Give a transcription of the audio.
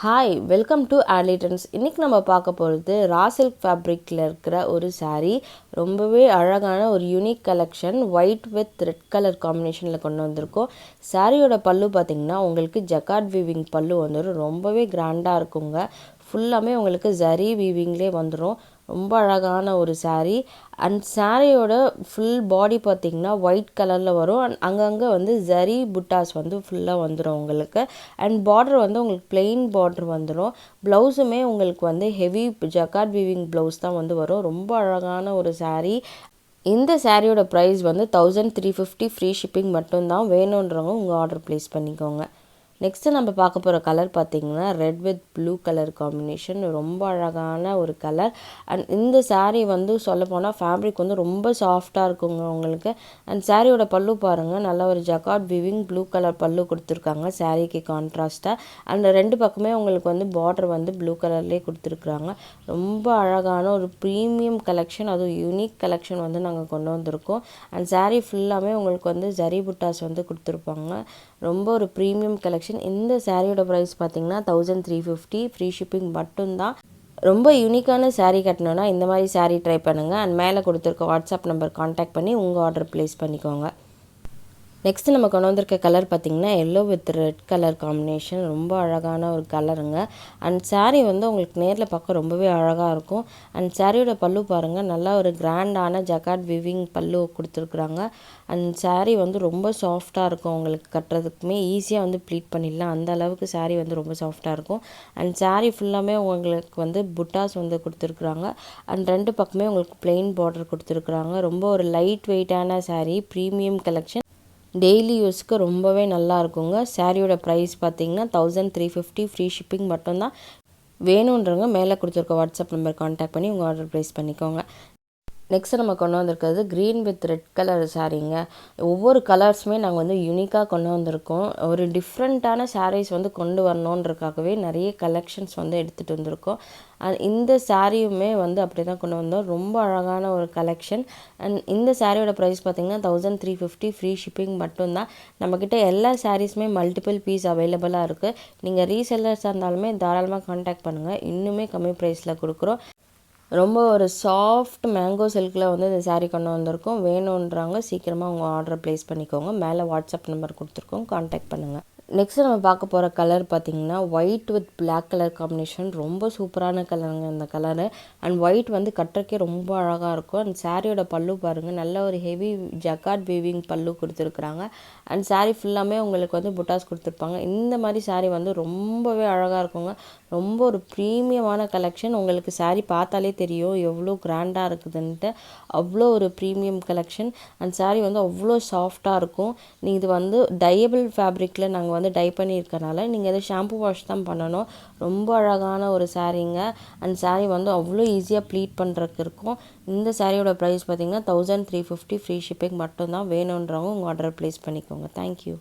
Hi welcome to ஆர்லிட்டன்ஸ். இன்றைக்கி நம்ம பார்க்க போகிறது ரா சில்க் ஃபேப்ரிக்கில் இருக்கிற ஒரு saree. ரொம்பவே அழகான ஒரு unique collection. White with red colour காம்பினேஷனில் கொண்டு வந்திருக்கோம். சாரியோட பல்லு பார்த்திங்கன்னா உங்களுக்கு ஜக்கார்ட் வீவிங் பல்லு வந்துடும். ரொம்பவே கிராண்டாக இருக்குங்க. ஃபுல்லாமே உங்களுக்கு ஜரி வீவிங்லேயே வந்துடும். ரொம்ப அழகான ஒரு saree. அண்ட் சாரியோட ஃபுல் பாடி பார்த்திங்கன்னா ஒயிட் கலரில் வரும். அண்ட் அங்கங்கே வந்து ஜரி புட்டாஸ் வந்து ஃபுல்லாக வந்துடும் உங்களுக்கு. அண்ட் பார்டர் வந்து உங்களுக்கு பிளெயின் பார்டர் வந்துடும். ப்ளவுஸுமே உங்களுக்கு வந்து ஹெவி ஜக்கார்ட் வீவிங் ப்ளவுஸ் தான் வந்து வரும். ரொம்ப அழகான ஒரு saree. இந்த சாரியோட ப்ரைஸ் வந்து 1350 ஃப்ரீ ஷிப்பிங் மட்டும்தான். வேணுன்றவங்க உங்கள் ஆர்டர் ப்ளேஸ் பண்ணிக்கோங்க. நெக்ஸ்ட்டு நம்ம பார்க்க போகிற கலர் பார்த்திங்கன்னா red with blue colour combination. ரொம்ப அழகான ஒரு கலர். அண்ட் இந்த saree வந்து சொல்லப்போனால் ஃபேப்ரிக் வந்து ரொம்ப சாஃப்டாக இருக்குங்க உங்களுக்கு. அண்ட் சாரியோட பல்லு பாருங்கள், நல்ல ஒரு ஜக்கார்ட் வீவிங் ப்ளூ கலர் பல்லு கொடுத்துருக்காங்க சாரீக்கு கான்ட்ராஸ்ட்டாக. அந்த ரெண்டு பக்கமே உங்களுக்கு வந்து பார்டர் வந்து ப்ளூ கலர்லேயே கொடுத்துருக்குறாங்க. ரொம்ப அழகான ஒரு ப்ரீமியம் கலெக்ஷன், அதுவும் யூனிக் கலெக்ஷன் வந்து நாங்கள் கொண்டு வந்திருக்கோம். அண்ட் saree ஃபுல்லாமே உங்களுக்கு வந்து ஜரி புட்டாஸ் வந்து கொடுத்துருப்பாங்க. ரொம்ப ஒரு ப்ரீமியம் கலெக்ஷன். இந்த சாரியோட ப்ரைஸ் பார்த்திங்கன்னா 1350 ஃப்ரீ ஷிப்பிங் மட்டும்தான். ரொம்ப யூனிக்கான saree கட்டணுன்னா இந்த மாதிரி saree ட்ரை பண்ணுங்கள். அண்ட் மேலே கொடுத்துருக்க வாட்ஸ்அப் நம்பர் கான்டாக்ட் பண்ணி உங்கள் ஆர்டர் ப்ளேஸ் பண்ணிக்கோங்க. நெக்ஸ்ட்டு நம்ம கொண்டு வந்திருக்க கலர் பார்த்திங்கன்னா yellow with red colour combination. ரொம்ப அழகான ஒரு கலருங்க. அண்ட் saree வந்து உங்களுக்கு நேரில் பார்க்க ரொம்பவே அழகாக இருக்கும். அண்ட் சாரியோட பல்லு பாருங்கள், நல்லா ஒரு கிராண்டான ஜக்கார்ட் விவிங் பல்லு கொடுத்துருக்குறாங்க. அண்ட் saree வந்து ரொம்ப சாஃப்டாக இருக்கும். உங்களுக்கு கட்டுறதுக்குமே ஈஸியாக வந்து ப்ளீட் பண்ணிடலாம். அந்த அளவுக்கு saree வந்து ரொம்ப சாஃப்டாக இருக்கும். அண்ட் saree ஃபுல்லாமே உங்களுக்கு வந்து புட்டாஸ் வந்து கொடுத்துருக்குறாங்க. அண்ட் ரெண்டு பக்கமே உங்களுக்கு பிளெயின் பார்டர் கொடுத்துருக்குறாங்க. ரொம்ப ஒரு லைட் வெயிட்டான saree, ப்ரீமியம் கலெக்ஷன். டெய்லி யூஸ்க்கு ரொம்பவே நல்லா இருக்குங்க. சாரியோட ப்ரைஸ் பார்த்திங்கன்னா 1350 ஃப்ரீ ஷிப்பிங் மட்டும்தான். வேணுன்றவங்க மேலே கொடுத்துருக்க வாட்ஸ்அப் நம்பர் கான்டாக்ட் பண்ணி உங்கள் ஆர்டர் ப்ளேஸ் பண்ணிக்கோங்க. நெக்ஸ்ட்டு நம்ம கொண்டு வந்திருக்கிறது க்ரீன் வித் ரெட் கலர் சாரீங்க. ஒவ்வொரு கலர்ஸுமே நாங்கள் வந்து யூனிக்காக கொண்டு வந்திருக்கோம். ஒரு டிஃப்ரெண்ட்டான சாரீஸ் வந்து கொண்டு வரணுன்றக்காகவே நிறைய கலெக்ஷன்ஸ் வந்து எடுத்துகிட்டு வந்திருக்கோம். இந்த சாரியுமே வந்து அப்படி தான் கொண்டு வந்தோம். ரொம்ப அழகான ஒரு கலெக்ஷன். அண்ட் இந்த சாரியோட ப்ரைஸ் பார்த்திங்கன்னா 1350 ஃப்ரீ ஷிப்பிங் மட்டும்தான். நம்மக்கிட்ட எல்லா சாரீஸுமே மல்டிபிள் பீஸ் அவைலபிளாக இருக்குது. நீங்கள் ரீசெல்லர்ஸாக இருந்தாலுமே தாராளமாக கான்டாக்ட் பண்ணுங்கள். இன்னுமே கம்மி ப்ரைஸில் கொடுக்குறோம். ரொம்ப ஒரு சாஃப்ட் மேங்கோ சில்கில் வந்து இந்த saree கொண்டு வந்திருக்கோம். வேணுன்றவங்க சீக்கிரமாக உங்கள் ஆர்டரை ப்ளேஸ் பண்ணிக்கோங்க. மேலே வாட்ஸ்அப் நம்பர் கொடுத்துருக்கோம், கான்டாக்ட் பண்ணுங்கள். நெக்ஸ்ட்டு நம்ம பார்க்க போகிற கலர் பார்த்திங்கன்னா white with black colour combination. ரொம்ப சூப்பரான கலருங்க இந்த கலரு. அண்ட் ஒயிட் வந்து கட்டுறக்கே ரொம்ப அழகாக இருக்கும். அண்ட் சாரியோட பல்லு பாருங்கள், நல்ல ஒரு ஹெவி ஜக்கார்ட் வீவிங் பல்லு கொடுத்துருக்குறாங்க. அண்ட் saree ஃபுல்லாமே உங்களுக்கு வந்து புட்டாஸ் கொடுத்துருப்பாங்க. இந்த மாதிரி saree வந்து ரொம்பவே அழகாக இருக்குங்க. ரொம்ப ஒரு ப்ரீமியமான கலெக்ஷன். உங்களுக்கு saree பார்த்தாலே தெரியும் எவ்வளோ கிராண்டாக இருக்குதுன்ட்டு. அவ்வளோ ஒரு ப்ரீமியம் கலெக்ஷன். அண்ட் saree வந்து அவ்வளோ சாஃப்டாக இருக்கும். இது வந்து டையபிள் ஃபேப்ரிக்கில் நாங்கள் வந்து டை பண்ணியிருக்கனால நீங்கள் எதை ஷாம்பு வாஷ் தான் பண்ணணும். ரொம்ப அழகான ஒரு சாரீங்க. அண்ட் saree வந்து அவ்வளோ ஈஸியாக ப்ளீட் பண்ணுறதுக்கு இருக்கும். இந்த சாரியோட ப்ரைஸ் பார்த்திங்கன்னா 1350 ஃப்ரீ ஷிப்பிங் மட்டும்தான். வேணுன்றவங்க உங்கள் ஆர்டர் ப்ளேஸ் பண்ணிக்கோங்க. தேங்க்யூ.